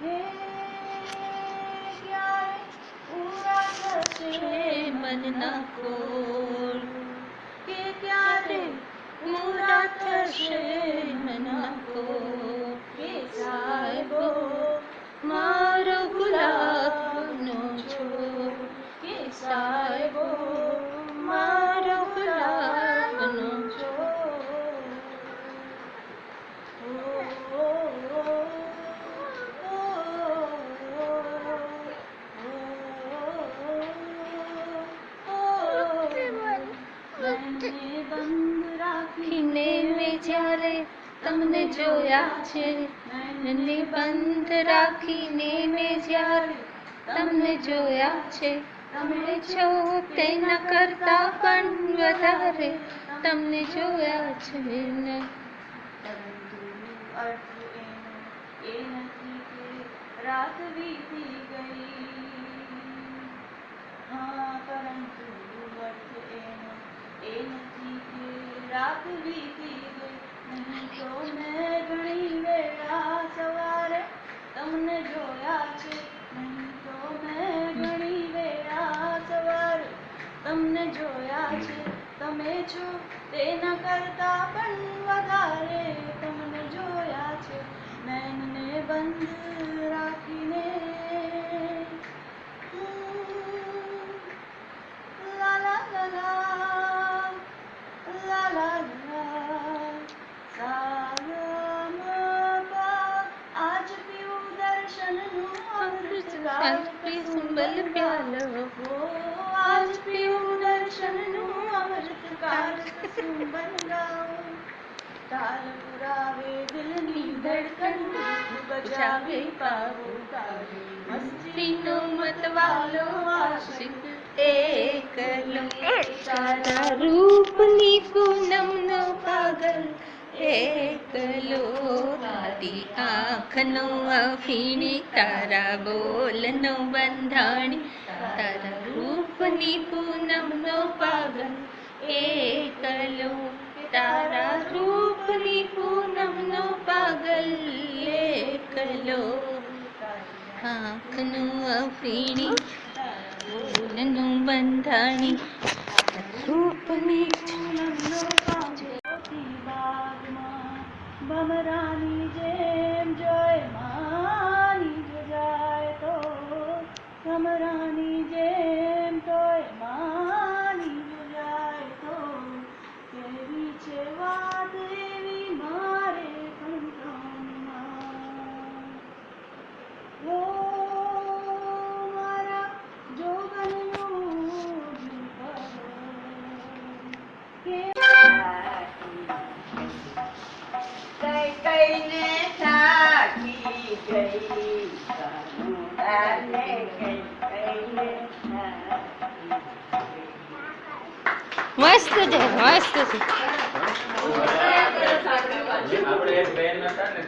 હે ક્યારે પૂરા થશે મનના કોર, કે ક્યારે પૂરા થશે મનના કોર, કે સાહેબો મારો ગુલાબનો છોડ, કે સાહેબો મારો ગુલાબનો છોડ. બંધ રાખીને મેં જ્યારે તમને જોયા છે, મને બંધ રાખીને મેં જ્યારે તમને જોયા છે, તમે છો તેના કરતા પણ વધારે તમને જોયા છે ને. પરંતુ અર્થ એનો એ નથી કે રાત વીતી ગઈ. હા, પરંતુ અર્થ એનો એ નથી કે રાત વીતી ગઈ. નહીં તો મેં ઘણી વેળા સવારે તમને જોયા છે, નહીં તો મેં ઘણી વેળા સવારે તમને જોયા છે, તમે છો તેના કરતા પણ વધારે તમને જોયા છે. નયનને બંધ રાખીને લા લા લા લા લા લા લા સાગમપા. આજ પીવું દર્શનનું અમૃત ગાલ સુંબલ પ્યાલો, આજ પીવું દર્શનનું અમૃત કાલ સુંબલ ગાઓ. તાલ પુરાવે દિલની ધડકન, બજાવે પાવો તારે મસ્તીનો મતવાલો આશિક એકલો તારા રૂપની પૂનમનો પાગલ એકલો, તારી આંખનો અફીણી, તારા બોલનો બંધાણી, તારા રૂપની પૂનમનો પાગલ એકલો, તારા રૂપની પૂનમનો પાગલ એકલો, આંખનું અફીણી, બોલનું બંધાણી, રૂપની પૂનમનો પાગોથી બાગમાં ભમરાની જેમ જોય માની જો જાય તો, ભમરાની જેમ તોય માની જો જાય તો. કેવી છે વાત એવી મારે પણ કામમાં. ઓ મારા જોગનનું કઈ કઈને થાકી ગઈ, કાનુડાને કઈ કઈને થાકી ગઈ. મસ્ત છે, મસ્ત છે.